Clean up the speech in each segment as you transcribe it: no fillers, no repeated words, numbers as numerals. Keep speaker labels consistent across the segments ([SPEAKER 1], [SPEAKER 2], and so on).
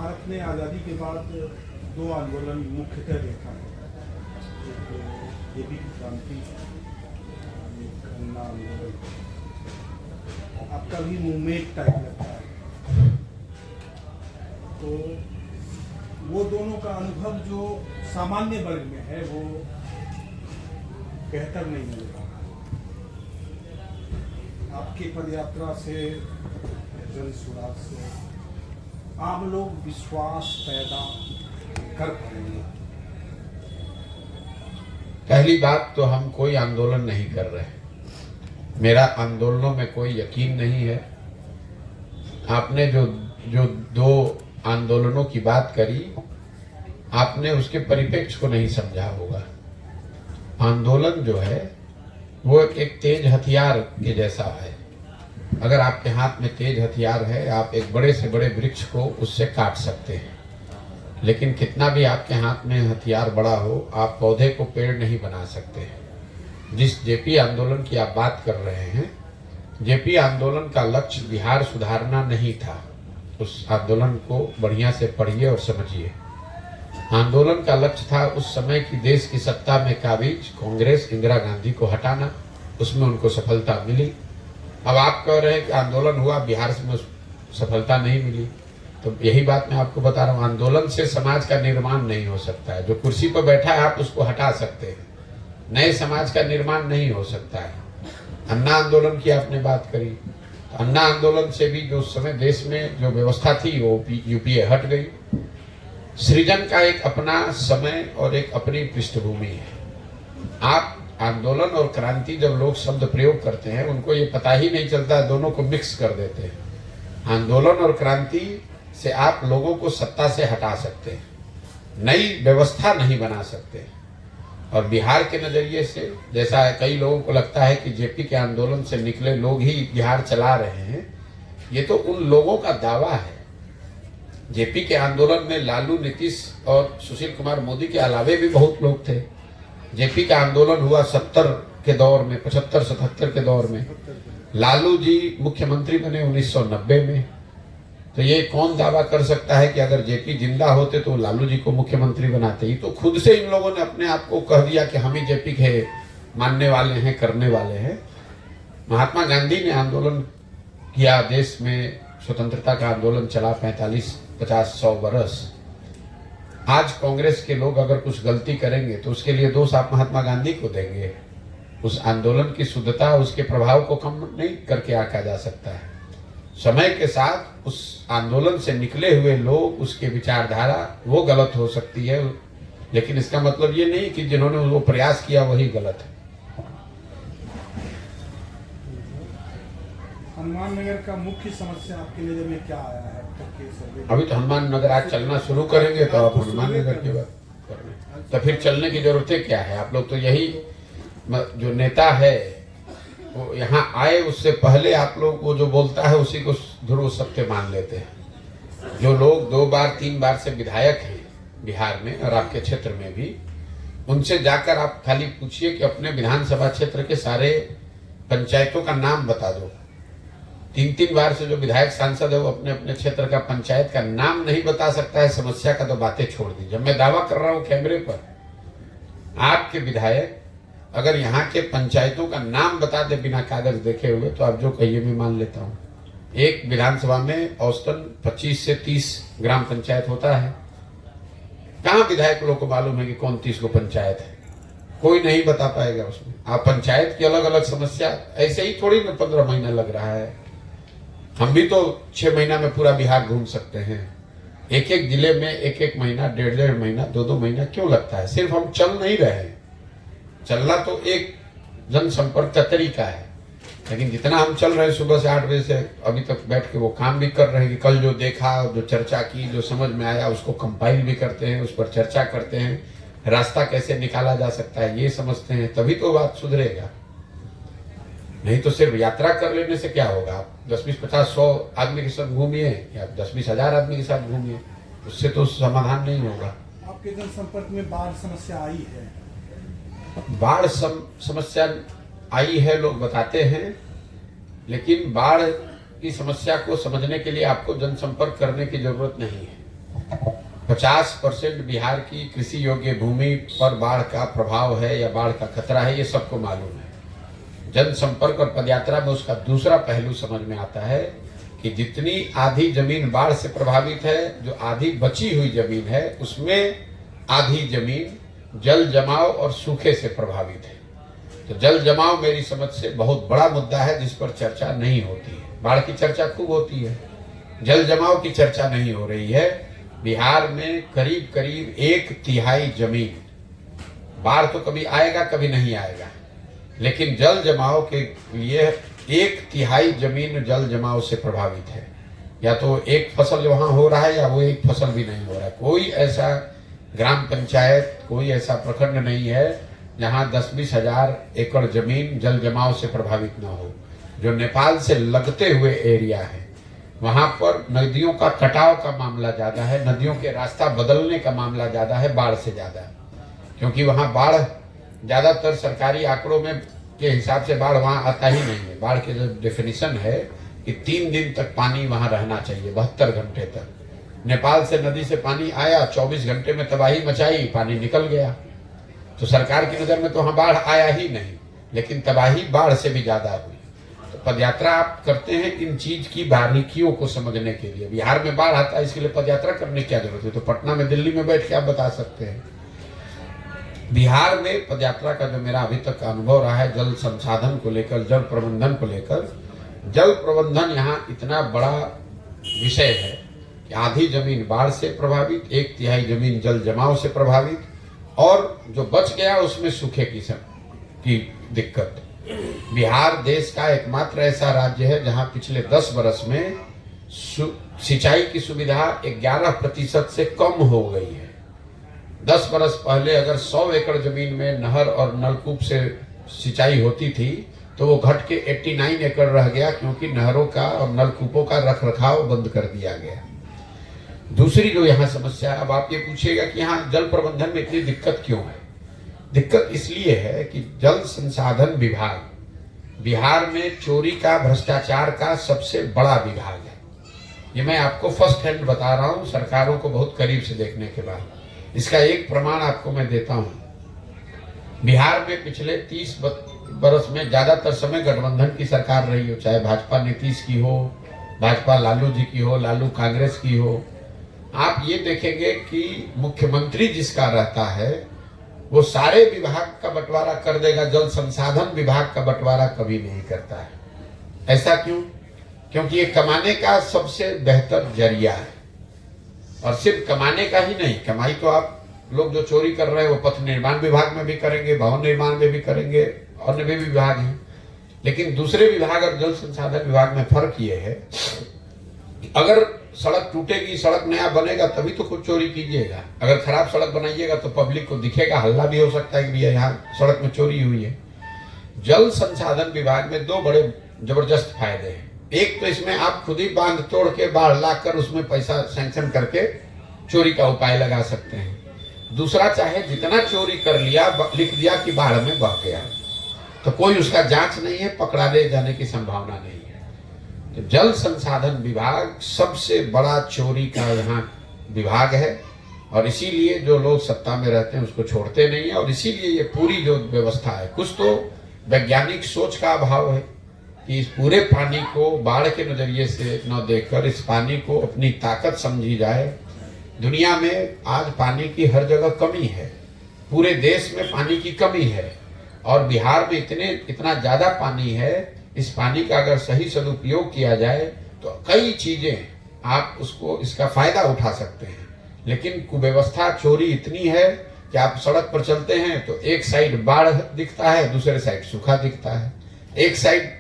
[SPEAKER 1] भारत ने आज़ादी के बाद दो आंदोलन मुख्यतः देखा है, एक जेपी की क्रांति, एक अन्ना आंदोलन। आपका भी मूवमेंट टाइप लगता है, तो वो दोनों का अनुभव जो सामान्य वर्ग में है वो बेहतर नहीं मिल रहा। आपकी पदयात्रा से, जन सुराग से आम लोग विश्वास पैदा कर पाएंगे।
[SPEAKER 2] पहली बात तो हम कोई आंदोलन नहीं कर रहे, मेरा आंदोलनों में कोई यकीन नहीं है। आपने जो दो आंदोलनों की बात करी, आपने उसके परिप्रेक्ष्य को नहीं समझा होगा। आंदोलन जो है वो एक तेज हथियार के जैसा है। अगर आपके हाथ में तेज हथियार है, आप एक बड़े से बड़े वृक्ष को उससे काट सकते हैं, लेकिन कितना भी आपके हाथ में हथियार बड़ा हो, आप पौधे को पेड़ नहीं बना सकते। जिस जेपी आंदोलन की आप बात कर रहे हैं, जेपी आंदोलन का लक्ष्य बिहार सुधारना नहीं था। उस आंदोलन को बढ़िया से पढ़िए और समझिए। आंदोलन का लक्ष्य था उस समय की देश की सत्ता में काबिज कांग्रेस इंदिरा गांधी को हटाना। उसमें उनको सफलता मिली। अब आप कह रहे हैं कि आंदोलन हुआ, बिहार में सफलता नहीं मिली, तो यही बात मैं आपको बता रहा हूँ। आंदोलन से समाज का निर्माण नहीं हो सकता है। जो कुर्सी पर बैठा है आप उसको हटा सकते हैं, नए समाज का निर्माण नहीं हो सकता है। अन्ना आंदोलन की आपने बात करी, तो अन्ना आंदोलन से भी जो उस समय देश में जो व्यवस्था थी वो यूपीए हट गई। सृजन का एक अपना समय और एक अपनी पृष्ठभूमि है। आप आंदोलन और क्रांति जब लोग शब्द प्रयोग करते हैं, उनको ये पता ही नहीं चलता, दोनों को मिक्स कर देते हैं। आंदोलन और क्रांति से आप लोगों को सत्ता से हटा सकते हैं, नई व्यवस्था नहीं बना सकते। और बिहार के नजरिए से, जैसा कई लोगों को लगता है कि जेपी के आंदोलन से निकले लोग ही बिहार चला रहे हैं, ये तो उन लोगों का दावा है। जेपी के आंदोलन में लालू, नीतीश और सुशील कुमार मोदी के अलावे भी बहुत लोग थे। जेपी का आंदोलन हुआ 70 के दौर में, 75-77 के दौर में। लालू जी मुख्यमंत्री बने 1990 में। तो ये कौन दावा कर सकता है कि अगर जेपी जिंदा होते तो लालू जी को मुख्यमंत्री बनाते? ही तो खुद से इन लोगों ने अपने आप को कह दिया कि हम ही जेपी के मानने वाले हैं, करने वाले हैं। महात्मा गांधी ने आंदोलन किया, देश में स्वतंत्रता का आंदोलन चला 45, 50, 100 बरस। आज कांग्रेस के लोग अगर कुछ गलती करेंगे तो उसके लिए दोष आप महात्मा गांधी को देंगे। उस आंदोलन की शुद्धता, उसके प्रभाव को कम नहीं करके आंका जा सकता है। समय के साथ उस आंदोलन से निकले हुए लोग, उसके विचारधारा वो गलत हो सकती है, लेकिन इसका मतलब ये नहीं कि जिन्होंने वो प्रयास किया वही गलत है।
[SPEAKER 1] हनुमान नगर का मुख्य समस्या आपके नजर में क्या आया है?
[SPEAKER 2] अभी तो हनुमान नगर आज चलना शुरू करेंगे तो आप हनुमान नगर की बात कर रहे हैं, तो फिर चलने की जरूरत क्या है? आप लोग तो यही, जो नेता है वो यहाँ आए उससे पहले आप लोग वो जो बोलता है उसी को ध्रुव सत्य मान लेते हैं। जो लोग 2 बार 3 बार से विधायक हैं बिहार में और आपके क्षेत्र में भी, उनसे जाकर आप खाली पूछिए कि अपने विधानसभा क्षेत्र के सारे पंचायतों का नाम बता दो। 3-3 बार से जो विधायक सांसद है वो अपने अपने क्षेत्र का पंचायत का नाम नहीं बता सकता है। समस्या का तो बातें छोड़ दीजिए। मैं दावा कर रहा हूं कैमरे पर, आपके विधायक अगर यहाँ के पंचायतों का नाम बता दे बिना कागज देखे हुए, तो आप जो कहिए मैं मान लेता हूँ। एक विधानसभा में औसतन 25 से 30 ग्राम पंचायत होता है। कहाँ विधायक लोग को मालूम है कि कौन 30 को पंचायत है? कोई नहीं बता पाएगा उसमें। आप पंचायत की अलग अलग समस्या, ऐसे ही थोड़ी ना 15 महीना लग रहा है। हम भी तो 6 महीना में पूरा बिहार घूम सकते हैं। एक एक जिले में 1-1 महीना, 1.5 महीना, 2-2 महीना क्यों लगता है? सिर्फ हम चल नहीं रहे हैं। चलना तो एक जनसंपर्क का तरीका है, लेकिन जितना हम चल रहे हैं सुबह से 8 बजे से अभी तक बैठ के वो काम भी कर रहे हैं कि कल जो देखा, जो चर्चा की, जो समझ में आया उसको कंपाइल भी करते हैं, उस पर चर्चा करते हैं, रास्ता कैसे निकाला जा सकता है ये समझते हैं, तभी तो बात सुधरेगा। नहीं तो सिर्फ यात्रा कर लेने से क्या होगा? आप 10-20, 50, 100 आदमी के साथ घूमिए या 10-20 हजार आदमी के साथ घूमिए, उससे तो समाधान नहीं होगा।
[SPEAKER 1] आपके जनसंपर्क में बाढ़ समस्या आई है?
[SPEAKER 2] बाढ़ समस्या आई है लोग बताते हैं, लेकिन बाढ़ की समस्या को समझने के लिए आपको जनसंपर्क करने की जरूरत नहीं है। 50% बिहार की कृषि योग्य भूमि पर बाढ़ का प्रभाव है या बाढ़ का खतरा है, ये सबको मालूम है। जनसंपर्क और पदयात्रा में उसका दूसरा पहलू समझ में आता है कि जितनी आधी जमीन बाढ़ से प्रभावित है, जो आधी बची हुई जमीन है, उसमें आधी जमीन जल जमाव और सूखे से प्रभावित है। तो जल जमाव मेरी समझ से बहुत बड़ा मुद्दा है जिस पर चर्चा नहीं होती है। बाढ़ की चर्चा खूब होती है, जल जमाव की चर्चा नहीं हो रही है। बिहार में करीब करीब 1/3 जमीन, बाढ़ तो कभी आएगा कभी नहीं आएगा, लेकिन जल जमाव के लिए 1/3 जमीन जल जमाव से प्रभावित है। या तो एक फसल वहां हो रहा है या वो एक फसल भी नहीं हो रहा है। कोई ऐसा ग्राम पंचायत, कोई ऐसा प्रखंड नहीं है जहां 10-20 हजार एकड़ जमीन जल जमाव से प्रभावित न हो। जो नेपाल से लगते हुए एरिया है, वहां पर नदियों का कटाव का मामला ज्यादा है, नदियों के रास्ता बदलने का मामला ज्यादा है बाढ़ से ज्यादा, क्योंकि वहां बाढ़ ज्यादातर सरकारी आंकड़ों में के हिसाब से बाढ़ वहां आता ही नहीं है। बाढ़ के जो डेफिनेशन है कि 3 दिन तक पानी वहां रहना चाहिए, 72 घंटे तक। नेपाल से नदी से पानी आया, 24 घंटे में तबाही मचाई, पानी निकल गया। तो सरकार की नजर में तो वहां बाढ़ आया ही नहीं, लेकिन तबाही बाढ़ से भी ज्यादा हुई। तो पदयात्रा आप करते हैं इन चीज की बारीकियों को समझने के लिए। बिहार में बाढ़ आता है, इसके लिए पदयात्रा करने की क्या जरूरत है? तो पटना में, दिल्ली में बैठ के आप बता सकते हैं। बिहार में पदयात्रा का जो मेरा अभी तक का अनुभव रहा है, जल संसाधन को लेकर, जल प्रबंधन को लेकर, जल प्रबंधन यहाँ इतना बड़ा विषय है कि आधी जमीन बाढ़ से प्रभावित, 1/3 जमीन जल जमाव से प्रभावित, और जो बच गया उसमें सूखे की दिक्कत। बिहार देश का एकमात्र ऐसा राज्य है जहां पिछले 10 वर्ष में सिंचाई की सुविधा 11% से कम हो गई है। 10 वर्ष पहले अगर 100 एकड़ जमीन में नहर और नलकूप से सिंचाई होती थी तो वो घट के 89 एकड़ रह गया, क्योंकि नहरों का और नलकूपों का रखरखाव बंद कर दिया गया। दूसरी जो यहाँ समस्या है, अब आप ये पूछिएगा कि यहाँ जल प्रबंधन में इतनी दिक्कत क्यों है? दिक्कत इसलिए है कि जल संसाधन विभाग बिहार में चोरी का, भ्रष्टाचार का सबसे बड़ा विभाग है। ये मैं आपको फर्स्ट हैंड बता रहा हूँ, सरकारों को बहुत करीब से देखने के बाद। इसका एक प्रमाण आपको मैं देता हूँ। बिहार में पिछले 30 वर्ष में ज्यादातर समय गठबंधन की सरकार रही हो, चाहे भाजपा नीतीश की हो, भाजपा लालू जी की हो, लालू कांग्रेस की हो। आप ये देखेंगे कि मुख्यमंत्री जिसका रहता है वो सारे विभाग का बंटवारा कर देगा, जल संसाधन विभाग का बंटवारा कभी नहीं करता है। ऐसा क्यों? क्योंकि ये कमाने का सबसे बेहतर जरिया है। और सिर्फ कमाने का ही नहीं, कमाई तो आप लोग जो चोरी कर रहे हैं वो पथ निर्माण विभाग में भी करेंगे, भवन निर्माण में भी करेंगे, अन्य भी विभाग हैं। लेकिन दूसरे विभाग और जल संसाधन विभाग में फर्क ये है, अगर सड़क टूटेगी, सड़क नया बनेगा तभी तो कुछ चोरी कीजिएगा। अगर खराब सड़क बनाइएगा तो पब्लिक को दिखेगा, हल्ला भी हो सकता है कि भैया यहाँ सड़क में चोरी हुई है। जल संसाधन विभाग में 2 बड़े जबरदस्त फायदे हैं। एक तो इसमें आप खुद ही बांध तोड़ के बाढ़ लाकर उसमें पैसा सैंक्शन करके चोरी का उपाय लगा सकते हैं। दूसरा, चाहे जितना चोरी कर लिया, लिख दिया कि बाढ़ में बह गया, तो कोई उसका जांच नहीं है, पकड़ाने जाने की संभावना नहीं है। तो जल संसाधन विभाग सबसे बड़ा चोरी का यहाँ विभाग है, और इसीलिए जो लोग सत्ता में रहते हैं उसको छोड़ते नहीं है। और इसीलिए ये पूरी जो व्यवस्था है, कुछ तो वैज्ञानिक सोच का अभाव है कि इस पूरे पानी को बाढ़ के नजरिए से न देखकर इस पानी को अपनी ताकत समझी जाए। दुनिया में आज पानी की हर जगह कमी है, पूरे देश में पानी की कमी है, और बिहार में इतना ज्यादा पानी है। इस पानी का अगर सही सदुपयोग किया जाए तो कई चीजें आप उसको, इसका फायदा उठा सकते हैं। लेकिन कुव्यवस्था, चोरी इतनी है कि आप सड़क पर चलते हैं तो एक साइड बाढ़ दिखता है, दूसरे साइड सूखा दिखता है। एक साइड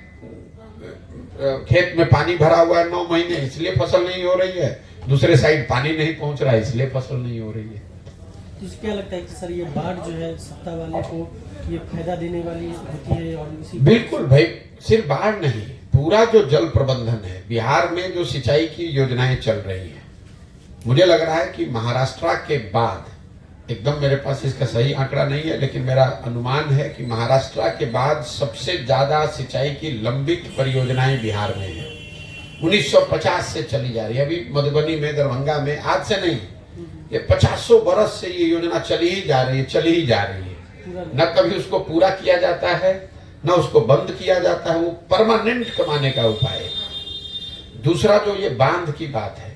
[SPEAKER 2] खेत में पानी भरा हुआ है 9 महीने, इसलिए फसल नहीं हो रही है, दूसरे साइड पानी नहीं पहुंच रहा है, इसलिए फसल नहीं हो रही है।
[SPEAKER 3] तो क्या लगता है कि सर ये बाढ़ जो है सत्ता वाले को ये फायदा देने वाली होती है? और इसी
[SPEAKER 2] बिल्कुल भाई, सिर्फ बाढ़ नहीं, पूरा जो जल प्रबंधन है बिहार में, जो सिंचाई की योजनाएं चल रही हैं, मुझे लग रहा है कि महाराष्ट्र के बाद, एकदम मेरे पास इसका सही आंकड़ा नहीं है, लेकिन मेरा अनुमान है कि महाराष्ट्र के बाद सबसे ज्यादा सिंचाई की लंबित परियोजनाएं बिहार में है। 1950 से चली जा रही है। अभी मधुबनी में, दरभंगा में आज से नहीं, ये 50 बरस से ये योजना चली ही जा रही है, न कभी उसको पूरा किया जाता है न उसको बंद किया जाता है। वो परमानेंट कमाने का उपाय है। दूसरा जो ये बांध की बात है,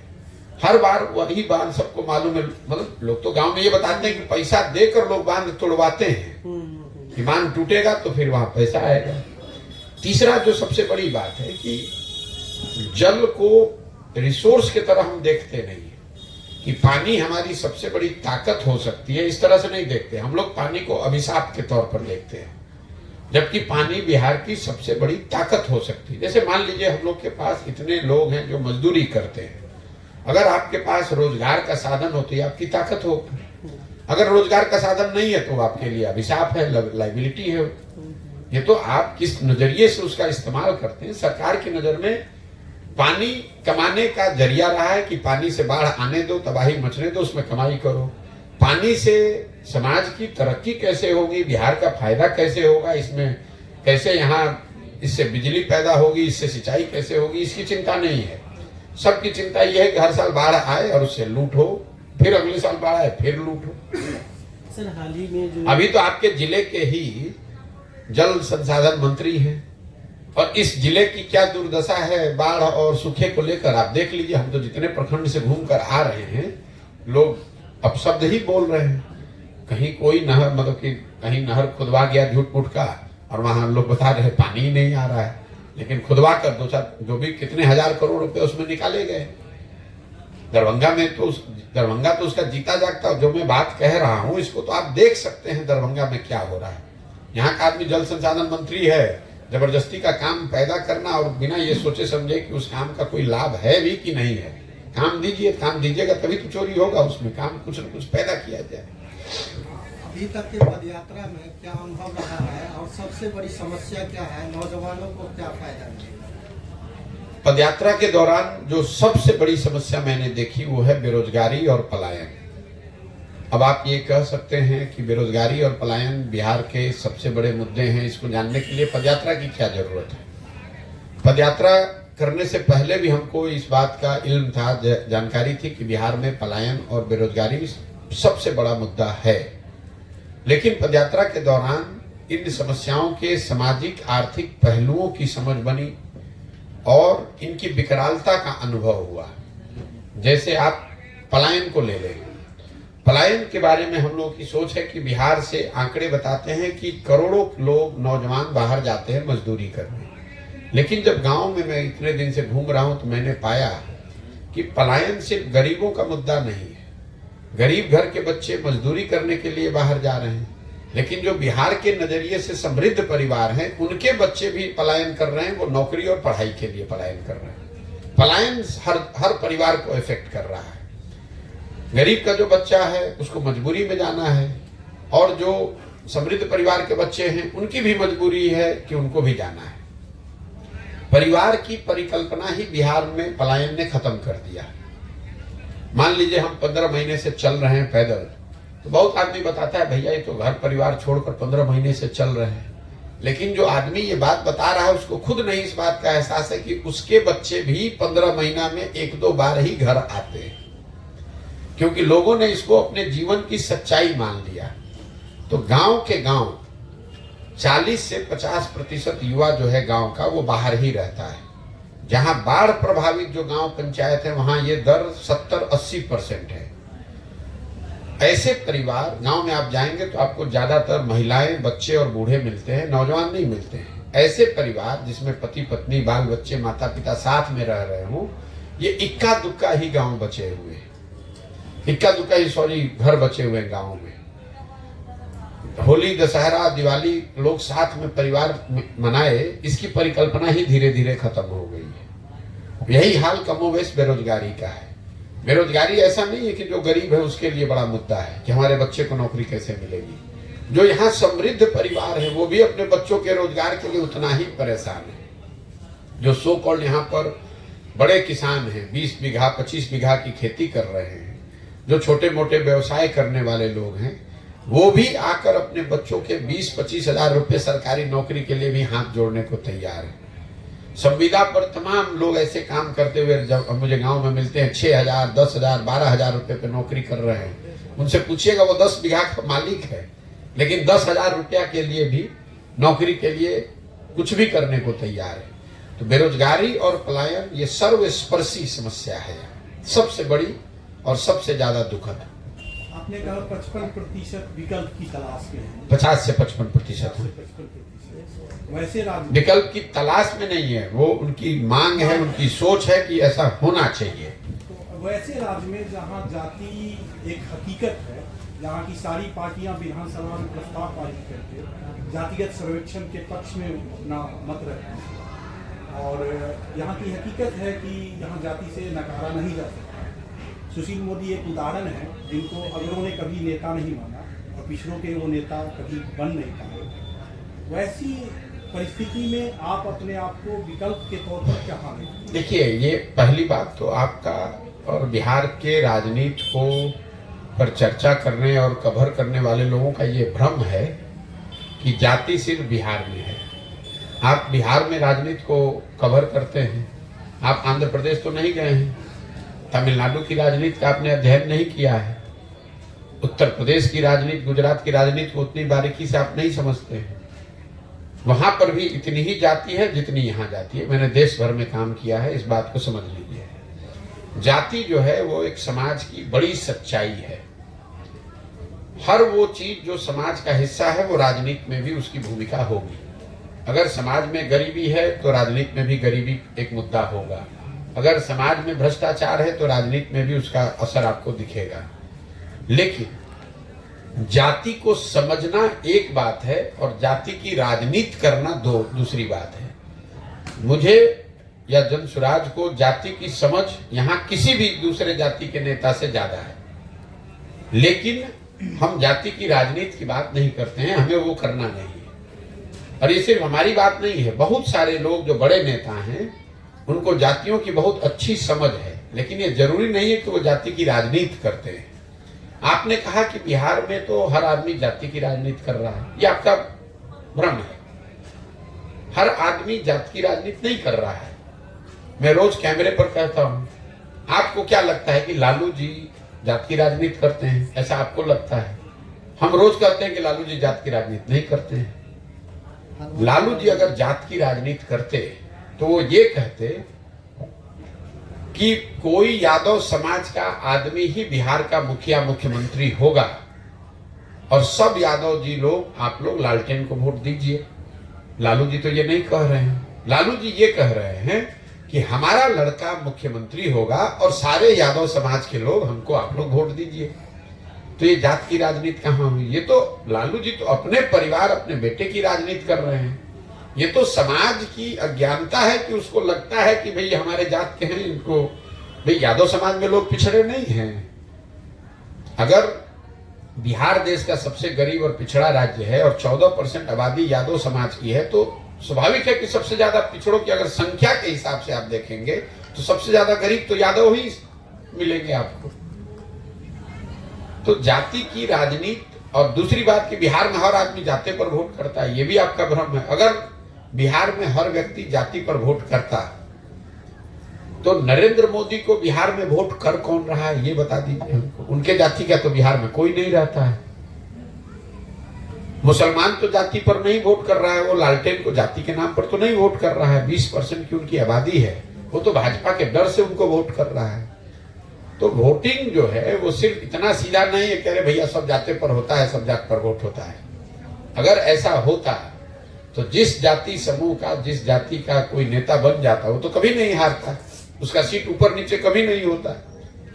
[SPEAKER 2] हर बार वही बांध सबको मालूम है, मतलब लोग तो गांव में ये बताते हैं कि पैसा देकर लोग बांध तोड़वाते हैं कि बांध टूटेगा तो फिर वहां पैसा आएगा। तीसरा जो सबसे बड़ी बात है कि जल को रिसोर्स की तरह हम देखते नहीं है कि पानी हमारी सबसे बड़ी ताकत हो सकती है, इस तरह से नहीं देखते। हम लोग पानी को अभिशाप के तौर पर देखते हैं, जबकि पानी बिहार की सबसे बड़ी ताकत हो सकती है। जैसे मान लीजिए हम लोग के पास इतने लोग हैं जो मजदूरी करते हैं, अगर आपके पास रोजगार का साधन हो तो ये आपकी ताकत हो। अगर रोजगार का साधन नहीं है तो आपके लिए अभिशाप है, लाइबिलिटी है। ये तो आप किस नजरिए से उसका इस्तेमाल करते हैं। सरकार की नजर में पानी कमाने का जरिया रहा है कि पानी से बाढ़ आने दो, तबाही मचने दो, उसमें कमाई करो। पानी से समाज की तरक्की कैसे होगी, बिहार का फायदा कैसे होगा, इसमें कैसे यहाँ इससे बिजली पैदा होगी, इससे सिंचाई कैसे होगी, इसकी चिंता नहीं है। सबकी चिंता यह है कि हर साल बाढ़ आए और उससे लूट हो, फिर अगले साल बाढ़ आए फिर लूट हो।
[SPEAKER 3] सर हाल ही में जो
[SPEAKER 2] अभी तो आपके जिले के ही जल संसाधन मंत्री हैं और इस जिले की क्या दुर्दशा है बाढ़ और सूखे को लेकर आप देख लीजिए। हम तो जितने प्रखंड से घूमकर आ रहे हैं, लोग अपशब्द ही बोल रहे हैं। कहीं कोई नहर, मतलब कि कहीं नहर खुदवा गया झूठ मूठ का, और वहां लोग बता रहे पानी ही नहीं आ रहा है, लेकिन खुदवा कर दो चार जो भी कितने हजार करोड़ रुपए उसमें निकाले गए। दरभंगा में तो दरभंगा तो उसका जीता जागता, जो मैं बात कह रहा हूं इसको तो आप देख सकते हैं दरभंगा में क्या हो रहा है। यहाँ का आदमी जल संसाधन मंत्री है, जबरदस्ती का काम पैदा करना और बिना ये सोचे समझे कि उस काम का कोई लाभ है भी कि नहीं है। काम दीजिए, काम दीजिएगा तभी तो चोरी होगा, उसमें काम कुछ न कुछ पैदा किया जाए।
[SPEAKER 4] अभी तक के पदयात्रा में क्या अनुभव रहा है और सबसे बड़ी समस्या क्या है, नौजवानों को क्या फायदा मिलेगा?
[SPEAKER 2] पदयात्रा के दौरान जो सबसे बड़ी समस्या मैंने देखी वो है बेरोजगारी और पलायन। अब आप ये कह सकते हैं कि बेरोजगारी और पलायन बिहार के सबसे बड़े मुद्दे हैं, इसको जानने के लिए पदयात्रा की क्या जरूरत है। पदयात्रा करने से पहले भी हमको इस बात का इल्म था, जानकारी थी कि बिहार में पलायन और बेरोजगारी सबसे बड़ा मुद्दा है। लेकिन पदयात्रा के दौरान इन समस्याओं के सामाजिक आर्थिक पहलुओं की समझ बनी और इनकी विकरालता का अनुभव हुआ। जैसे आप पलायन को ले लें, पलायन के बारे में हम लोगों की सोच है कि बिहार से आंकड़े बताते हैं कि करोड़ों लोग नौजवान बाहर जाते हैं मजदूरी करने। लेकिन जब गांव में मैं इतने दिन से घूम रहा हूं तो मैंने पाया कि पलायन सिर्फ गरीबों का मुद्दा नहीं है। गरीब घर के बच्चे मजदूरी करने के लिए बाहर जा रहे हैं, लेकिन जो बिहार के नजरिए से समृद्ध परिवार हैं उनके बच्चे भी पलायन कर रहे हैं, वो नौकरी और पढ़ाई के लिए पलायन कर रहे हैं। पलायन हर परिवार को इफेक्ट कर रहा है। गरीब का जो बच्चा है उसको मजबूरी में जाना है, और जो समृद्ध परिवार के बच्चे हैं उनकी भी मजबूरी है कि उनको भी जाना है। परिवार की परिकल्पना ही बिहार में पलायन ने खत्म कर दिया। मान लीजिए हम 15 महीने से चल रहे हैं पैदल, तो बहुत आदमी बताता है भैया ये तो घर परिवार छोड़कर 15 महीने से चल रहे हैं। लेकिन जो आदमी ये बात बता रहा है उसको खुद नहीं इस बात का एहसास है कि उसके बच्चे भी 15 महीना में 1-2 बार ही घर आते हैं, क्योंकि लोगों ने इसको अपने जीवन की सच्चाई मान लिया। तो गांव के गांव 40 से 50% युवा जो है गांव का वो बाहर ही रहता है। जहां बाढ़ प्रभावित जो गांव पंचायत है वहां ये दर 70-80% है। ऐसे परिवार गांव में आप जाएंगे तो आपको ज्यादातर महिलाएं, बच्चे और बूढ़े मिलते हैं, नौजवान नहीं मिलते हैं। ऐसे परिवार जिसमें पति पत्नी बाल बच्चे माता पिता साथ में रह रहे हो, ये इक्का दुक्का ही गांव बचे हुए हैं, इक्का दुक्का ही घर बचे हुए हैं गाँव में। होली, दशहरा, दिवाली लोग साथ में परिवार मनाए, इसकी परिकल्पना ही धीरे धीरे खत्म हो गई है। यही हाल कमोबेश बेरोजगारी का है। बेरोजगारी ऐसा नहीं है कि जो गरीब है उसके लिए बड़ा मुद्दा है कि हमारे बच्चे को नौकरी कैसे मिलेगी। जो यहाँ समृद्ध परिवार है वो भी अपने बच्चों के रोजगार के लिए उतना ही परेशान है। जो सो कॉल्ड यहाँ पर बड़े किसान हैं, 20 बीघा 25 बीघा की खेती कर रहे हैं, जो छोटे मोटे व्यवसाय करने वाले लोग हैं, वो भी आकर अपने बच्चों के 20-25 हजार रुपए सरकारी नौकरी के लिए भी हाथ जोड़ने को तैयार है। संविदा पर तमाम लोग ऐसे काम करते हुए जब मुझे गांव में मिलते हैं, 6,000, 10,000, 12,000 रुपए पे नौकरी कर रहे हैं। उनसे पूछिएगा, वो 10 बीघा का मालिक है, लेकिन 10,000 रुपया के लिए भी, नौकरी के लिए कुछ भी करने को तैयार है। तो बेरोजगारी और पलायन ये सर्वस्पर्शी समस्या है, सबसे बड़ी और सबसे ज्यादा दुखद।
[SPEAKER 1] आपने कहा 55% विकल्प की तलाश में है।
[SPEAKER 2] 50 से 55% है।
[SPEAKER 1] 55%। वैसे राज्य
[SPEAKER 2] विकल्प की तलाश में नहीं है, वो उनकी मांग है, उनकी सोच है कि ऐसा होना चाहिए।
[SPEAKER 1] तो वैसे राज्य में जहाँ जाति एक हकीकत है, जहाँ की सारी पार्टियां विधानसभा में प्रस्ताव पारित करके जातिगत सर्वेक्षण के पक्ष में अपना मत रखते हैं, और यहाँ की हकीकत है कि यहाँ जाति से नकारा नहीं जा सकता। सुशील मोदी एक उदाहरण है, जिनको अगरों ने कभी नेता नहीं माना और पिछड़ों के वो नेता कभी बन नहीं पाए। वैसी परिस्थिति में आप अपने आप को विकल्प के तौर पर क्या मानेंगे?
[SPEAKER 2] देखिए, ये पहली बात तो आपका और बिहार के राजनीति को पर चर्चा करने और कवर करने वाले लोगों का ये भ्रम है कि जाति सिर्फ बिहार में है। आप बिहार में राजनीति को कवर करते हैं, आप आंध्र प्रदेश तो नहीं गए हैं, तमिलनाडु की राजनीति का आपने अध्ययन नहीं किया है, उत्तर प्रदेश की राजनीति, गुजरात की राजनीति को उतनी बारीकी से आप नहीं समझते हैं। वहां पर भी इतनी ही जाति है जितनी यहाँ जाति है। मैंने देश भर में काम किया है, इस बात को समझ लीजिए। जाति जो है वो एक समाज की बड़ी सच्चाई है। हर वो चीज जो समाज का हिस्सा है वो राजनीति में भी उसकी भूमिका होगी। अगर समाज में गरीबी है तो राजनीति में भी गरीबी एक मुद्दा होगा। अगर समाज में भ्रष्टाचार है तो राजनीति में भी उसका असर आपको दिखेगा। लेकिन जाति को समझना एक बात है और जाति की राजनीति करना दूसरी बात है। मुझे या जनसुराज को जाति की समझ यहाँ किसी भी दूसरे जाति के नेता से ज्यादा है, लेकिन हम जाति की राजनीति की बात नहीं करते हैं, हमें वो करना नहीं है। और ये सिर्फ हमारी बात नहीं है, बहुत सारे लोग जो बड़े नेता हैं उनको जातियों की बहुत अच्छी समझ है, लेकिन ये जरूरी नहीं है कि वो जाति की राजनीति करते हैं। आपने कहा कि बिहार में तो हर आदमी जाति की राजनीति कर रहा है, ये आपका भ्रम है। हर आदमी जाति की राजनीति नहीं कर रहा है। मैं रोज कैमरे पर कहता हूं, आपको क्या लगता है कि लालू जी जाति की राजनीति करते हैं? ऐसा आपको लगता है? हम रोज कहते हैं कि लालू जी जाति की राजनीति नहीं करते हैं। लालू जी अगर जाति की राजनीति करते तो वो ये कहते कि कोई यादव समाज का आदमी ही बिहार का मुखिया मुख्यमंत्री होगा और सब यादव जी लोग, आप लोग लालटेन को वोट दीजिए। लालू जी तो ये नहीं कह रहे हैं। लालू जी ये कह रहे हैं कि हमारा लड़का मुख्यमंत्री होगा और सारे यादव समाज के लोग, हमको आप लोग वोट दीजिए। तो ये जात की राजनीति कहाँ हुई? ये तो लालू जी तो अपने परिवार, अपने बेटे की राजनीति कर रहे हैं। ये तो समाज की अज्ञानता है कि उसको लगता है कि भाई हमारे जात के हैं, इनको भाई यादव समाज में लोग पिछड़े नहीं हैं। अगर बिहार देश का सबसे गरीब और पिछड़ा राज्य है और 14% आबादी यादव समाज की है, तो स्वाभाविक है कि सबसे ज्यादा पिछड़ों की अगर संख्या के हिसाब से आप देखेंगे तो सबसे ज्यादा गरीब तो यादव ही मिलेंगे आपको। तो जाति की राजनीति, और दूसरी बात कि बिहार में हर आदमी जाति पर वोट करता है, ये भी आपका भ्रम है। अगर बिहार में हर व्यक्ति जाति पर वोट करता तो नरेंद्र मोदी को बिहार में वोट कर कौन रहा है, ये बता दीजिए हमको। उनके जाति का तो बिहार में कोई नहीं रहता है। मुसलमान तो जाति पर नहीं वोट कर रहा है, वो लालटेन को जाति के नाम पर तो नहीं वोट कर रहा है। 20% की उनकी आबादी है, वो तो भाजपा के डर से उनको वोट कर रहा है। तो वोटिंग जो है वो सिर्फ इतना सीधा नहीं है कि अरे भैया सब जाति पर होता है, सब जाति पर वोट होता है। अगर ऐसा होता तो जिस जाति समूह का, जिस जाति का कोई नेता बन जाता वो तो कभी नहीं हारता, उसका सीट ऊपर नीचे कभी नहीं होता,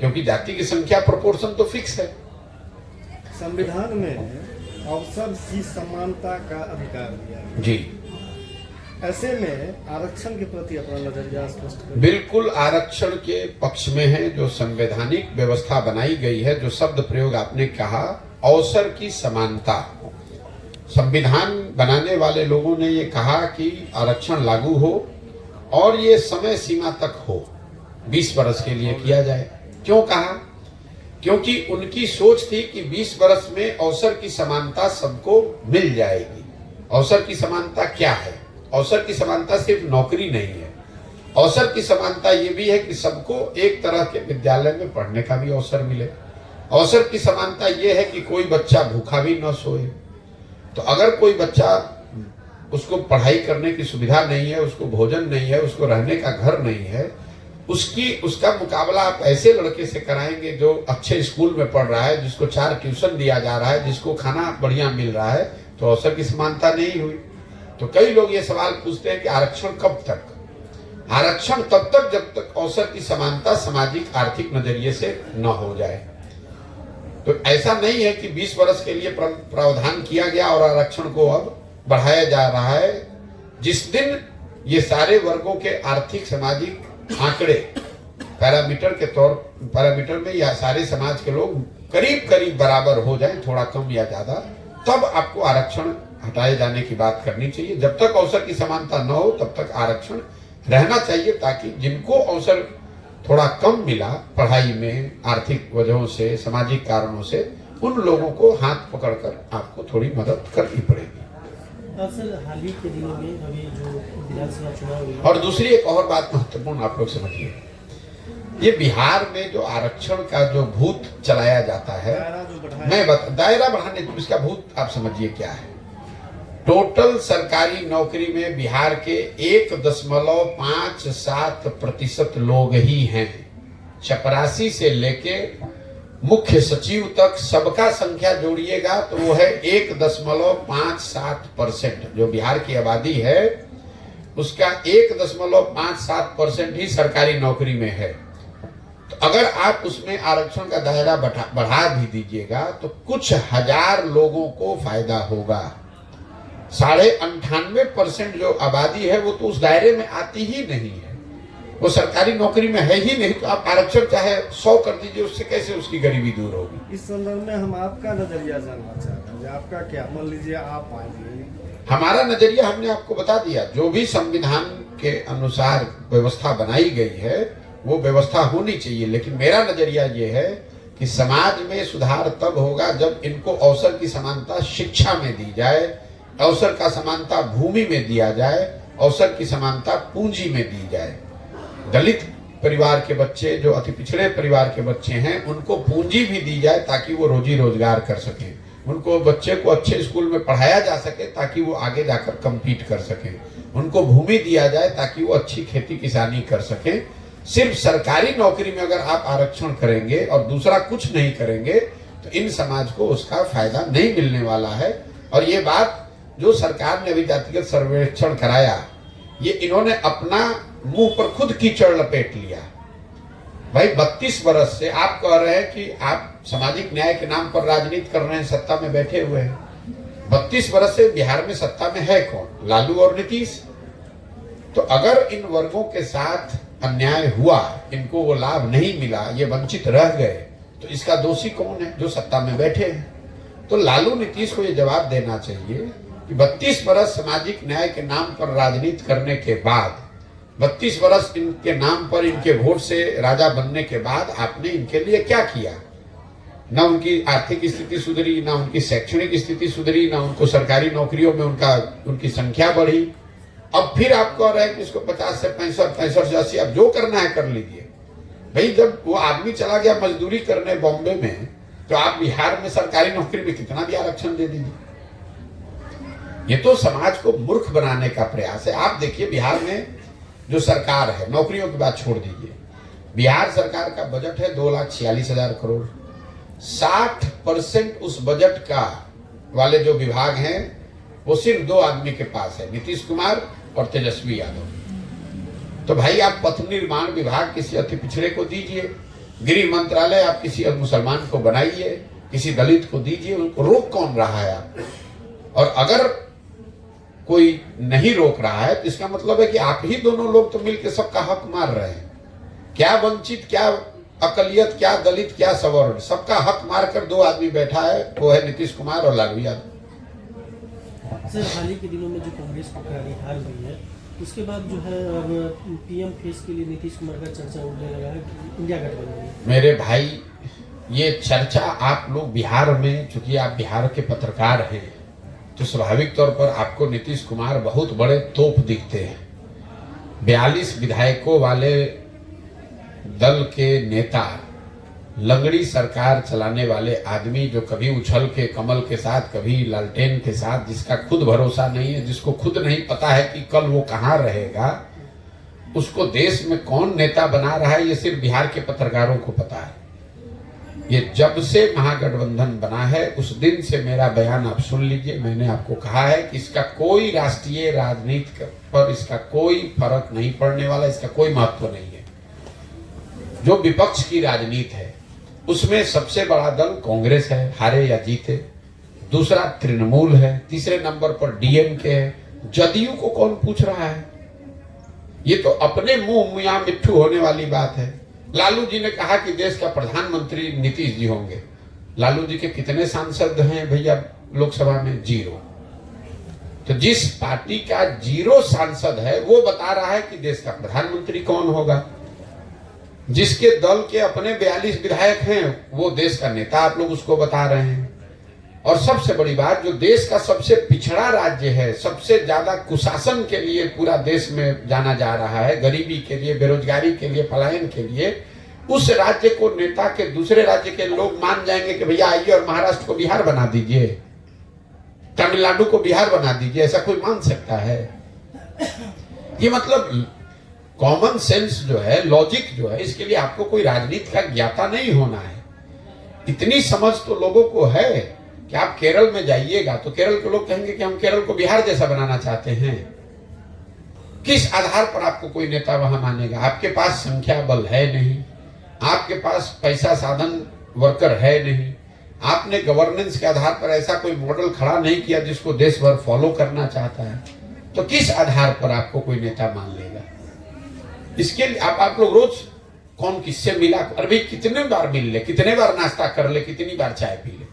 [SPEAKER 2] क्योंकि जाति की संख्या प्रोपोर्शन तो फिक्स है।
[SPEAKER 5] संविधान में अवसर की समानता का अधिकार दिया है
[SPEAKER 2] जी।
[SPEAKER 5] ऐसे में आरक्षण के प्रति अपना नजरिया स्पष्ट करें।
[SPEAKER 2] बिल्कुल आरक्षण के पक्ष में है। जो संवैधानिक व्यवस्था बनाई गई है, जो शब्द प्रयोग आपने कहा, अवसर की समानता, संविधान बनाने वाले लोगों ने ये कहा कि आरक्षण लागू हो और ये समय सीमा तक हो, 20 वर्ष के लिए किया जाए। क्यों कहा? क्योंकि उनकी सोच थी कि 20 वर्ष में अवसर की समानता सबको मिल जाएगी। अवसर की समानता क्या है? अवसर की समानता सिर्फ नौकरी नहीं है, अवसर की समानता ये भी है कि सबको एक तरह के विद्यालय में पढ़ने का भी अवसर मिले। अवसर की समानता ये है कि कोई बच्चा भूखा भी न सोए। तो अगर कोई बच्चा, उसको पढ़ाई करने की सुविधा नहीं है, उसको भोजन नहीं है, उसको रहने का घर नहीं है, उसका मुकाबला आप ऐसे लड़के से कराएंगे जो अच्छे स्कूल में पढ़ रहा है, जिसको 4 ट्यूशन दिया जा रहा है, जिसको खाना बढ़िया मिल रहा है, तो अवसर की समानता नहीं हुई। तो कई लोग ये सवाल पूछते हैं कि आरक्षण कब तक? आरक्षण तब तक जब तक अवसर की समानता सामाजिक आर्थिक नजरिए से न हो जाए। तो ऐसा नहीं है कि 20 वर्ष के लिए प्रावधान किया गया और आरक्षण को अब बढ़ाया जा रहा है। जिस दिन ये सारे वर्गों के आर्थिक सामाजिक आंकड़े पैरामीटर में या सारे समाज के लोग करीब करीब बराबर हो जाए, थोड़ा कम या ज्यादा, तब आपको आरक्षण हटाए जाने की बात करनी चाहिए। जब तक अवसर की समानता न हो तब तक आरक्षण रहना चाहिए, ताकि जिनको अवसर थोड़ा कम मिला पढ़ाई में, आर्थिक वजहों से, सामाजिक कारणों से, उन लोगों को हाथ पकड़कर आपको थोड़ी मदद करनी पड़ेगी।
[SPEAKER 3] सर, हाल ही के दिनों में अभी जो विधानसभा चुनाव हुए, और
[SPEAKER 2] दूसरी एक और बात महत्वपूर्ण आप लोग समझिए, ये बिहार में जो आरक्षण का जो भूत चलाया जाता है, दायरा बढ़ाने, इसका भूत आप समझिए क्या है। टोटल सरकारी नौकरी में बिहार के 1.57% लोग ही हैं। चपरासी से लेके मुख्य सचिव तक सबका संख्या जोड़िएगा तो वो है 1.57%। जो बिहार की आबादी है उसका 1.57% ही सरकारी नौकरी में है। तो अगर आप उसमें आरक्षण का दायरा बढ़ा भी दीजिएगा तो कुछ हजार लोगों को फायदा होगा। 98.5% जो आबादी है वो तो उस दायरे में आती ही नहीं है, वो सरकारी नौकरी में है ही नहीं। तो आप आरक्षण चाहे 100 कर दीजिए, उससे कैसे उसकी गरीबी दूर होगी।
[SPEAKER 5] इस संदर्भ में हम आपका नजरिया जानना चाहते हैं, आपका क्या, मान लीजिए आप आएंगे।
[SPEAKER 2] हमारा नजरिया हमने आपको बता दिया, जो भी संविधान के अनुसार व्यवस्था बनाई गई है वो व्यवस्था होनी चाहिए। लेकिन मेरा नजरिया ये है कि समाज में सुधार तब होगा जब इनको अवसर की समानता शिक्षा में दी जाए, अवसर का समानता भूमि में दिया जाए, अवसर की समानता पूंजी में दी जाए। दलित परिवार के बच्चे, जो अति पिछड़े परिवार के बच्चे हैं, उनको पूंजी भी दी जाए ताकि वो रोजी रोजगार कर सकें। उनको बच्चे को अच्छे स्कूल में पढ़ाया जा सके ताकि वो आगे जाकर कम्पीट कर सकें। उनको भूमि दिया जाए ताकि वो अच्छी खेती किसानी कर सकें। सिर्फ सरकारी नौकरी में अगर आप आरक्षण करेंगे और दूसरा कुछ नहीं करेंगे तो इन समाज को उसका फायदा नहीं मिलने वाला है। और ये बात जो सरकार ने अभी जातिगत सर्वेक्षण कराया, ये इन्होंने अपना मुंह पर खुद कीचड़ लपेट लिया। भाई 32 वर्ष से आप कह रहे हैं कि आप सामाजिक न्याय के नाम पर राजनीति कर रहे हैं, सत्ता में बैठे हुए हैं। 32 वर्ष से बिहार में सत्ता में है कौन? लालू और नीतीश। तो अगर इन वर्गों के साथ अन्याय हुआ, इनको वो लाभ नहीं मिला, ये वंचित रह गए, तो इसका दोषी कौन है? जो सत्ता में बैठे हैं। तो लालू नीतीश को ये जवाब देना चाहिए कि 32 वर्ष सामाजिक न्याय के नाम पर राजनीति करने के बाद, 32 वर्ष इनके नाम पर, इनके वोट से राजा बनने के बाद आपने इनके लिए क्या किया? ना उनकी आर्थिक स्थिति सुधरी, ना उनकी शैक्षणिक स्थिति सुधरी, ना उनको सरकारी नौकरियों में उनकी संख्या बढ़ी। अब फिर आप कह रहे हैं कि इसको 50 से 65, 65 से 80, अब जो करना है कर लीजिए। भाई जब वो आदमी चला गया मजदूरी करने बॉम्बे में, तो आप बिहार में सरकारी नौकरी में कितना भी आरक्षण दे दीजिए। ये तो समाज को मूर्ख बनाने का प्रयास है। आप देखिए बिहार में जो सरकार है, नौकरियों की बात छोड़ दीजिए, बिहार सरकार का बजट है 2,46,000 करोड़। 60% उस बजट का वाले जो विभाग हैं वो सिर्फ 2 आदमी के पास है, नीतीश कुमार और तेजस्वी यादव। तो भाई आप पथ निर्माण विभाग किसी अति पिछड़े को दीजिए, गृह मंत्रालय आप किसी मुसलमान को बनाइए, किसी दलित को दीजिए, उनको रोक कौन रहा है आप? और अगर कोई नहीं रोक रहा है तो इसका मतलब है कि आप ही दोनों लोग तो मिलकर सबका हक मार रहे हैं। क्या वंचित, क्या अकलियत, क्या दलित, क्या सवर्ण, सबका हक मारकर 2 आदमी बैठा है, वो है नीतीश कुमार और लालू यादव।
[SPEAKER 3] सर, हाल ही के दिनों में जो कांग्रेस को करारी हार हुई है, उसके बाद जो है अब पीएम फेस के लिए नीतीश कुमार का चर्चा उठने लगा है कि इंडिया गठबंधन।
[SPEAKER 2] मेरे भाई, ये चर्चा आप लोग बिहार में, चूंकि आप बिहार के पत्रकार हैं, तो स्वाभाविक तौर पर आपको नीतीश कुमार बहुत बड़े तोप दिखते हैं। 42 विधायकों वाले दल के नेता, लंगड़ी सरकार चलाने वाले आदमी, जो कभी उछल के कमल के साथ, कभी लालटेन के साथ, जिसका खुद भरोसा नहीं है, जिसको खुद नहीं पता है कि कल वो कहाँ रहेगा, उसको देश में कौन नेता बना रहा है, ये सिर्फ बिहार के पत्रकारों को पता है। ये जब से महागठबंधन बना है उस दिन से मेरा बयान आप सुन लीजिए। मैंने आपको कहा है कि इसका कोई राष्ट्रीय राजनीति पर इसका कोई फर्क नहीं पड़ने वाला, इसका कोई महत्व नहीं है। जो विपक्ष की राजनीति है उसमें सबसे बड़ा दल कांग्रेस है, हारे या जीते। दूसरा तृणमूल है, तीसरे नंबर पर डीएमके है। जदयू को कौन पूछ रहा है? ये तो अपने मुंह मियां मिट्ठू होने वाली बात है। लालू जी ने कहा कि देश का प्रधानमंत्री नीतीश जी होंगे। लालू जी के कितने सांसद हैं भैया लोकसभा में? 0। तो जिस पार्टी का 0 सांसद है वो बता रहा है कि देश का प्रधानमंत्री कौन होगा। जिसके दल के अपने 42 विधायक हैं वो देश का नेता आप लोग उसको बता रहे हैं। और सबसे बड़ी बात, जो देश का सबसे पिछड़ा राज्य है, सबसे ज्यादा कुशासन के लिए पूरा देश में जाना जा रहा है, गरीबी के लिए, बेरोजगारी के लिए, पलायन के लिए, उस राज्य को नेता के दूसरे राज्य के लोग मान जाएंगे कि भैया आइए और महाराष्ट्र को बिहार बना दीजिए, तमिलनाडु को बिहार बना दीजिए। ऐसा कोई मान सकता है? ये मतलब कॉमन सेंस जो है, लॉजिक जो है, इसके लिए आपको कोई राजनीति का ज्ञाता नहीं होना है। इतनी समझ तो लोगों को है कि आप केरल में जाइएगा तो केरल के लोग कहेंगे कि हम केरल को बिहार जैसा बनाना चाहते हैं। किस आधार पर आपको कोई नेता वहां मानेगा? आपके पास संख्या बल है नहीं, आपके पास पैसा साधन वर्कर है नहीं, आपने गवर्नेंस के आधार पर ऐसा कोई मॉडल खड़ा नहीं किया जिसको देश भर फॉलो करना चाहता है। तो किस आधार पर आपको कोई नेता मान लेगा? इसके लिए आप लोग रोज कौन किससे मिला, अरे कितने बार मिल ले, कितने बार नाश्ता कर ले, कितनी बार चाय पी ले।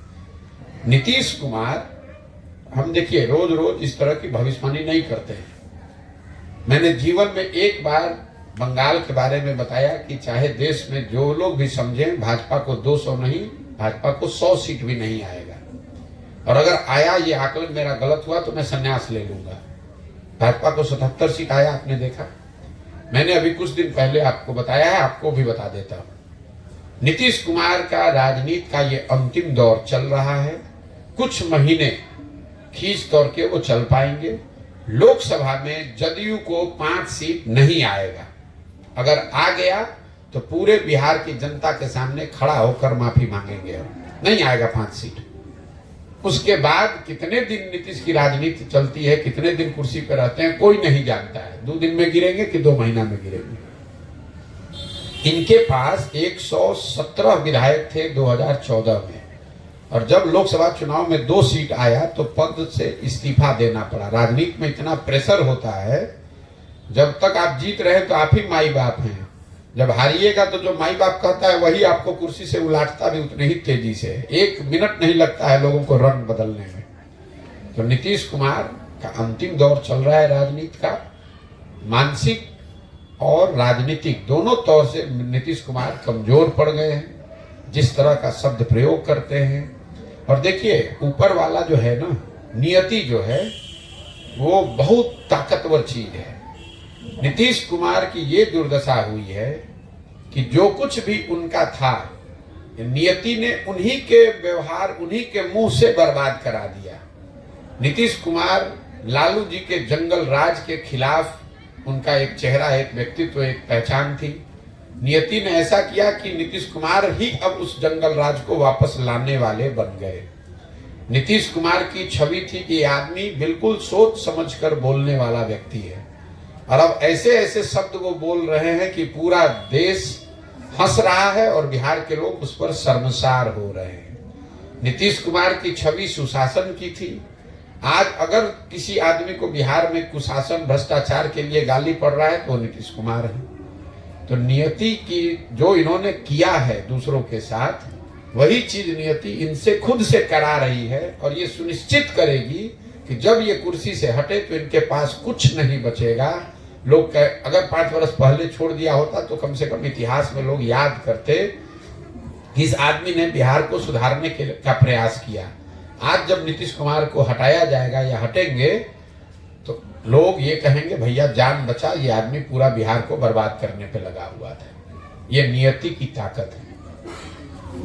[SPEAKER 2] नीतीश कुमार, हम देखिए रोज रोज इस तरह की भविष्यवाणी नहीं करते हैं। मैंने जीवन में एक बार बंगाल के बारे में बताया कि चाहे देश में जो लोग भी समझें, भाजपा को 200 नहीं, भाजपा को 100 सीट भी नहीं आएगा। और अगर आया, ये आकलन मेरा गलत हुआ तो मैं संन्यास ले लूंगा। भाजपा को 77 सीट आया, आपने देखा। मैंने अभी कुछ दिन पहले आपको बताया है, आपको भी बता देता हूं। नीतीश कुमार का राजनीति का ये अंतिम दौर चल रहा है। कुछ महीने खींच तौर के वो चल पाएंगे। लोकसभा में जदयू को 5 सीट नहीं आएगा। अगर आ गया तो पूरे बिहार की जनता के सामने खड़ा होकर माफी मांगेंगे। नहीं आएगा 5 सीट। उसके बाद कितने दिन नीतीश की राजनीति चलती है, कितने दिन कुर्सी पर रहते हैं, कोई नहीं जानता है। 2 दिन में गिरेंगे कि 2 महीना में गिरेंगे। इनके पास 117 विधायक थे 2014 में, और जब लोकसभा चुनाव में 2 सीट आया तो पद से इस्तीफा देना पड़ा। राजनीति में इतना प्रेशर होता है, जब तक आप जीत रहे तो आप ही माई बाप हैं, जब हारिएगा तो जो माई बाप कहता है वही आपको कुर्सी से उलाटता भी उतने ही तेजी से। 1 मिनट नहीं लगता है लोगों को रंग बदलने में। तो नीतीश कुमार का अंतिम दौर चल रहा है राजनीति का। मानसिक और राजनीतिक दोनों तौर से नीतीश कुमार कमजोर पड़ गए हैं। जिस तरह का शब्द प्रयोग करते हैं, और देखिए ऊपर वाला जो है ना, नियति जो है वो बहुत ताकतवर चीज है। नीतीश कुमार की ये दुर्दशा हुई है कि जो कुछ भी उनका था, नियति ने उन्हीं के व्यवहार, उन्हीं के मुंह से बर्बाद करा दिया। नीतीश कुमार लालू जी के जंगल राज के खिलाफ उनका एक चेहरा, एक व्यक्तित्व, एक पहचान थी। नियति ने ऐसा किया कि नीतीश कुमार ही अब उस जंगल राज को वापस लाने वाले बन गए। नीतीश कुमार की छवि थी कि आदमी बिल्कुल सोच समझकर बोलने वाला व्यक्ति है, और अब ऐसे ऐसे शब्द वो बोल रहे हैं कि पूरा देश हंस रहा है और बिहार के लोग उस पर शर्मसार हो रहे हैं। नीतीश कुमार की छवि सुशासन की थी। आज अगर किसी आदमी को बिहार में कुशासन, भ्रष्टाचार के लिए गाली पड़ रहा है तो नीतीश कुमार है। तो नियति की जो इन्होंने किया है दूसरों के साथ, वही चीज नियति इनसे खुद से करा रही है, और ये सुनिश्चित करेगी कि जब ये कुर्सी से हटे तो इनके पास कुछ नहीं बचेगा। लोग अगर 5 वर्ष पहले छोड़ दिया होता तो कम से कम इतिहास में लोग याद करते कि इस आदमी ने बिहार को सुधारने का प्रयास किया। आज जब नीतीश कुमार को हटाया जाएगा या हटेंगे तो लोग ये कहेंगे भैया जान बचा, ये आदमी पूरा बिहार को बर्बाद करने पे लगा हुआ था। ये नियति की ताकत है।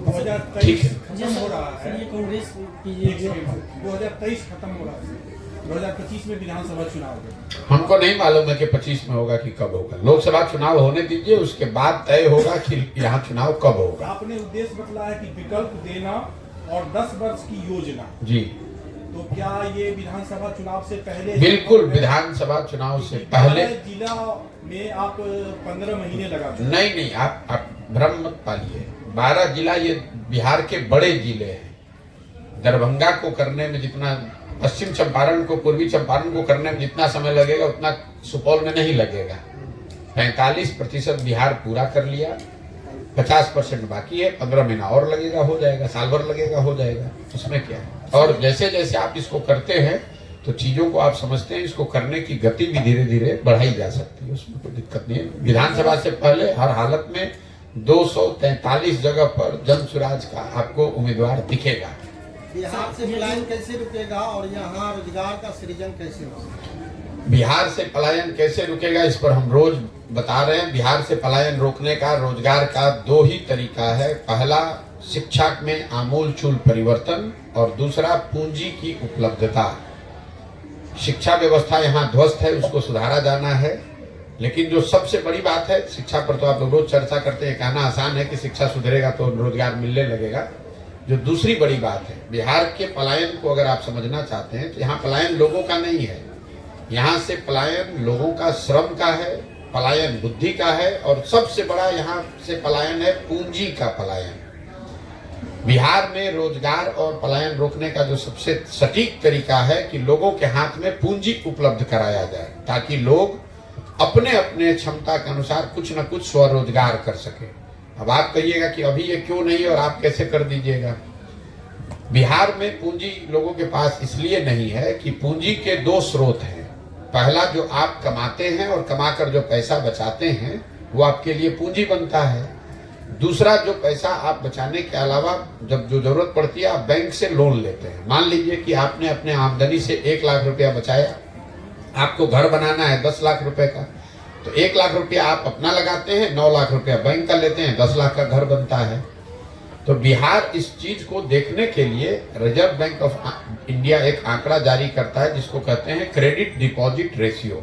[SPEAKER 1] 2023
[SPEAKER 2] है।
[SPEAKER 1] खत्म हो रहा है।
[SPEAKER 3] ये कांग्रेस की
[SPEAKER 1] एक सेकंड, 2023 खत्म हो रहा है, 2025 में विधानसभा चुनाव है।
[SPEAKER 2] हमको नहीं मालूम है कि 25 में होगा कि कब होगा। लोकसभा चुनाव होने दीजिए, उसके बाद तय होगा कि यहाँ चुनाव कब होगा।
[SPEAKER 1] आपने उद्देश्य बतलाया कि विकल्प देना और 10 वर्ष की योजना,
[SPEAKER 2] जी
[SPEAKER 1] तो क्या ये विधानसभा चुनाव से पहले?
[SPEAKER 2] बिल्कुल, विधानसभा चुनाव से पहले।
[SPEAKER 1] जिला में आप 15 महीने लगा चुके।
[SPEAKER 2] नहीं, आप भ्रम मत पालिए। 12 जिला ये बिहार के बड़े जिले हैं। दरभंगा को करने में जितना, पश्चिम चंपारण को, पूर्वी चंपारण को करने में जितना समय लगेगा उतना सुपौल में नहीं लगेगा। 45% बिहार पूरा कर लिया, 50% बाकी है। 15 महीना और लगेगा, हो जाएगा। साल भर लगेगा, हो जाएगा। उसमें क्या है। और जैसे जैसे आप इसको करते हैं तो चीजों को आप समझते हैं, इसको करने की गति भी धीरे धीरे बढ़ाई जा सकती है, उसमें कोई दिक्कत नहीं है। विधानसभा से पहले हर हालत में 243 जगह पर जन स्वराज का आपको उम्मीदवार दिखेगा।
[SPEAKER 4] बिहार से पलायन कैसे रुकेगा और यहाँ रोजगार का सृजन कैसे होगा?
[SPEAKER 2] बिहार से पलायन कैसे रुकेगा, इस पर हम रोज बता रहे हैं। बिहार से पलायन रोकने का, रोजगार का 2 ही तरीका है। पहला, शिक्षा में आमूलचूल परिवर्तन, और दूसरा पूंजी की उपलब्धता। शिक्षा व्यवस्था यहाँ ध्वस्त है, उसको सुधारा जाना है। लेकिन जो सबसे बड़ी बात है, शिक्षा पर तो आप लोग रोज चर्चा करते हैं, कहना आसान है कि शिक्षा सुधरेगा तो रोजगार मिलने लगेगा। जो दूसरी बड़ी बात है, बिहार के पलायन को अगर आप समझना चाहते हैं तो यहाँ पलायन लोगों का नहीं है। यहाँ से पलायन लोगों का श्रम का है, पलायन बुद्धि का है, और सबसे बड़ा यहाँ से पलायन है पूंजी का पलायन। बिहार में रोजगार और पलायन रोकने का जो सबसे सटीक तरीका है कि लोगों के हाथ में पूंजी उपलब्ध कराया जाए, ताकि लोग अपने अपने क्षमता के अनुसार कुछ न कुछ स्वरोजगार कर सके। अब आप कहिएगा कि अभी ये क्यों नहीं और आप कैसे कर दीजिएगा। बिहार में पूंजी लोगों के पास इसलिए नहीं है कि पूंजी के 2 स्रोत हैं। पहला, जो आप कमाते हैं और कमाकर जो पैसा बचाते हैं वो आपके लिए पूंजी बनता है। दूसरा, जो पैसा आप बचाने के अलावा जब जो जरूरत पड़ती है आप बैंक से लोन लेते हैं। मान लीजिए कि आपने अपने आमदनी से 1 लाख रुपया बचाया, आपको घर बनाना है 10 लाख रुपए का, तो 1 लाख रुपया आप अपना लगाते हैं, 9 लाख रुपया बैंक का लेते हैं, 10 लाख का घर बनता है। तो बिहार इस चीज को देखने के लिए रिजर्व बैंक ऑफ इंडिया एक आंकड़ा जारी करता है जिसको कहते हैं क्रेडिट डिपॉजिट रेशियो,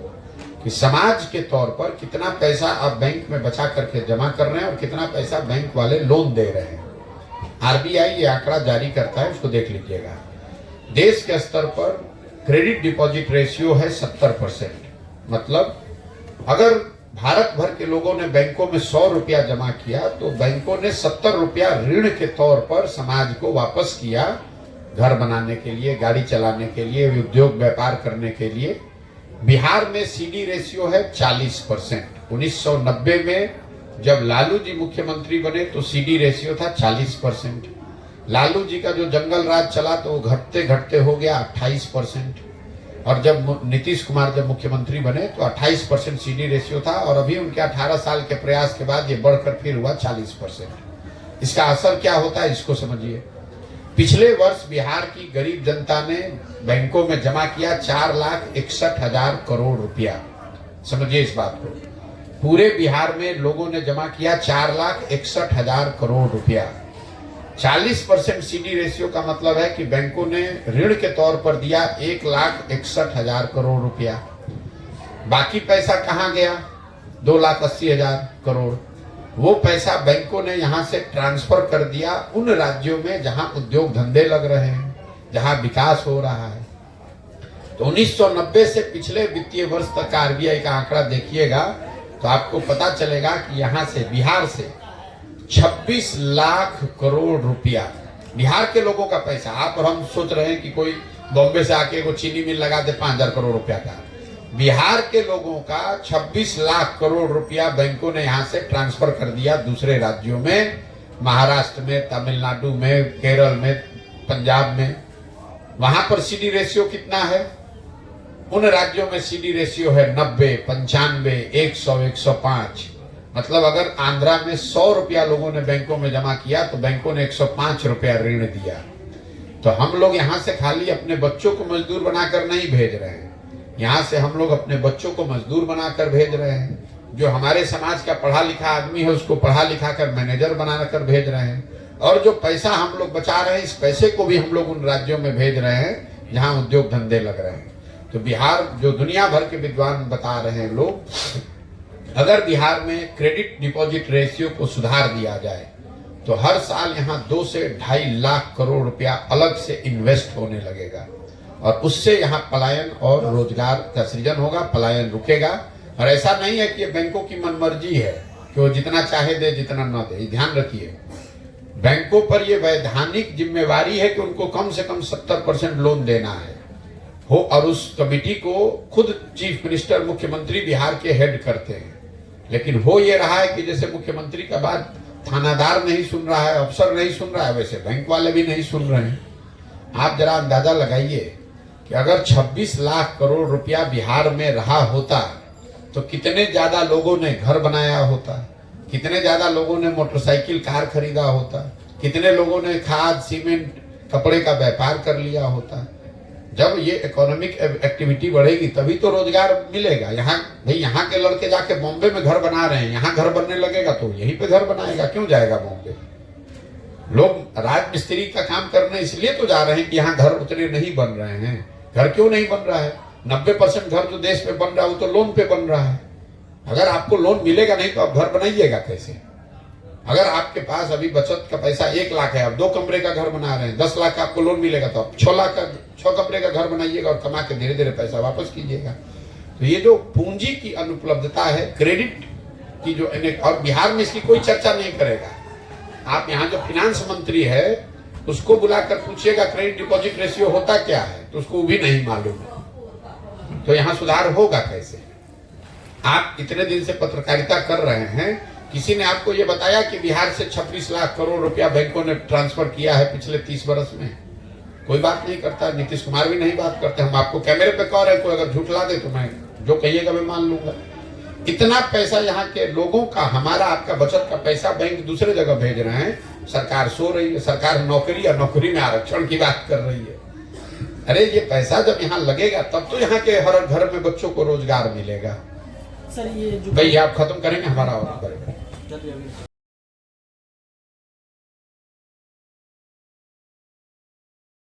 [SPEAKER 2] कि समाज के तौर पर कितना पैसा आप बैंक में बचा करके जमा कर रहे हैं और कितना पैसा बैंक वाले लोन दे रहे हैं। आरबीआई ये आंकड़ा जारी करता है, उसको देख लीजिएगा। देश के स्तर पर क्रेडिट डिपॉजिट रेशियो है 70%। मतलब अगर भारत भर के लोगों ने बैंकों में 100 रुपया जमा किया तो बैंकों ने 70 रुपया ऋण के तौर पर समाज को वापस किया, घर बनाने के लिए, गाड़ी चलाने के लिए, उद्योग व्यापार करने के लिए। बिहार में सीडी रेशियो है 40%। 1990 में जब लालू जी मुख्यमंत्री बने तो सीडी रेशियो था 40%। लालू जी का जो जंगल राज चला तो वो घटते घटते हो गया 28%। और जब नीतीश कुमार जब मुख्यमंत्री बने तो 28% सीडी रेशियो था, और अभी उनके 18 साल के प्रयास के बाद ये बढ़कर फिर हुआ 40%। इसका असर क्या होता है इसको समझिए। पिछले वर्ष बिहार की गरीब जनता ने बैंकों में जमा किया 4,61,000 करोड़ रुपया। समझिए इस बात को, पूरे बिहार में लोगों ने जमा किया 4,61,000 करोड़ रुपया। 40% सीडी रेशियो का मतलब है कि बैंकों ने ऋण के तौर पर दिया 1,61,000 करोड़ रुपया। बाकी पैसा कहाँ गया? 2,80,000 करोड़। वो पैसा बैंकों ने यहाँ से ट्रांसफर कर दिया उन राज्यों में जहाँ उद्योग धंधे लग रहे हैं, जहाँ विकास हो रहा है। तो 1990 से पिछले वित्तीय वर्ष तक का आरबीआई का आंकड़ा देखिएगा तो आपको पता चलेगा कि यहाँ से, बिहार से 26 लाख करोड़ रुपया बिहार के लोगों का पैसा। आप और हम सोच रहे हैं कि कोई बॉम्बे से आके वो चीनी मिल लगा दे 5,000 करोड़ रुपया का। बिहार के लोगों का 26 लाख करोड़ रुपया बैंकों ने यहाँ से ट्रांसफर कर दिया दूसरे राज्यों में, महाराष्ट्र में, तमिलनाडु में, केरल में, पंजाब में। वहां पर सीडी रेशियो कितना है? उन राज्यों में सीडी रेशियो है 90, 95, 100, 105। मतलब अगर आंध्रा में 100 रुपया लोगों ने बैंकों में जमा किया तो बैंकों ने 105 रुपया ऋण दिया। तो हम लोग यहाँ से खाली अपने बच्चों को मजदूर बनाकर नहीं भेज रहे हैं, यहाँ से हम लोग अपने बच्चों को मजदूर बनाकर भेज रहे हैं, जो हमारे समाज का पढ़ा लिखा आदमी है उसको पढ़ा लिखा कर मैनेजर बनाकर भेज रहे हैं, और जो पैसा हम लोग बचा रहे हैं इस पैसे को भी हम लोग उन राज्यों में भेज रहे हैं जहाँ उद्योग धंधे लग रहे हैं। तो बिहार, जो दुनिया भर के विद्वान बता रहे हैं लोग, अगर बिहार में क्रेडिट डिपॉजिट रेशियो को सुधार दिया जाए तो हर साल यहाँ 2 से 2.5 लाख करोड़ रुपया अलग से इन्वेस्ट होने लगेगा, और उससे यहाँ पलायन और रोजगार का सृजन होगा, पलायन रुकेगा। और ऐसा नहीं है कि ये बैंकों की मनमर्जी है कि वो जितना चाहे दे जितना ना दे। ध्यान रखिए, बैंकों पर ये वैधानिक जिम्मेवारी है कि उनको कम से कम 70% लोन देना है हो, और उस कमिटी को खुद चीफ मिनिस्टर, मुख्यमंत्री बिहार के हेड करते हैं। लेकिन हो ये रहा है कि जैसे मुख्यमंत्री का बात थानादार नहीं सुन रहा है, अफसर नहीं सुन रहा है, वैसे बैंक वाले भी नहीं सुन रहे हैं। आप जरा अंदाजा लगाइए कि अगर 26 लाख करोड़ रुपया बिहार में रहा होता तो कितने ज्यादा लोगों ने घर बनाया होता, कितने ज्यादा लोगों ने मोटरसाइकिल कार खरीदा होता, कितने लोगों ने खाद सीमेंट कपड़े का व्यापार कर लिया होता। जब ये इकोनॉमिक एक्टिविटी बढ़ेगी तभी तो रोजगार मिलेगा। यहाँ भाई, यहाँ के लड़के जाके बॉम्बे में घर बना रहे हैं, यहाँ घर बनने लगेगा तो यहीं पे घर बनाएगा, क्यों जाएगा बॉम्बे? लोग राज मिस्त्री का काम करने इसलिए तो जा रहे हैं कि यहाँ घर उतने नहीं बन रहे हैं। घर क्यों नहीं बन रहा है? 90% घर जो देश में बन रहा है वो तो लोन पे बन रहा है। अगर आपको लोन मिलेगा नहीं तो आप घर बनाइएगा कैसे? अगर आपके पास अभी बचत का पैसा 1 लाख है, आप 2 कमरे का घर बना रहे हैं, 10 लाख का आपको लोन मिलेगा तो आप 6 कमरे का घर बनाइएगा और कमा के धीरे धीरे पैसा वापस कीजिएगा। तो ये जो पूंजी की अनुपलब्धता है, क्रेडिट की जो, और बिहार में इसकी कोई चर्चा नहीं करेगा। आप यहाँ जो फिनांस मंत्री है उसको बुलाकर पूछिएगा क्रेडिट डिपॉजिट रेशियो होता क्या है, तो उसको भी नहीं मालूम है। तो यहाँ सुधार होगा कैसे? आप इतने दिन से पत्रकारिता कर रहे हैं, किसी ने आपको ये बताया कि बिहार से 26 लाख करोड़ रुपया बैंकों ने ट्रांसफर किया है पिछले 30 वर्ष में? कोई बात नहीं करता, नीतीश कुमार भी नहीं बात करते। हम आपको कैमरे पे कह रहे हैं, कोई अगर झूठला दे तो मैं जो कहिएगा मैं मान लूंगा। इतना पैसा यहाँ के लोगों का, हमारा आपका बचत का पैसा बैंक दूसरे जगह भेज रहे हैं, सरकार सो रही है। सरकार नौकरी या नौकरी में आरक्षण की बात कर रही है। अरे ये पैसा जब यहाँ लगेगा तब तो यहाँ के हर घर में बच्चों को रोजगार मिलेगा।
[SPEAKER 3] सर ये जो
[SPEAKER 2] भाई आप खत्म करेंगे हमारा और करेंगे।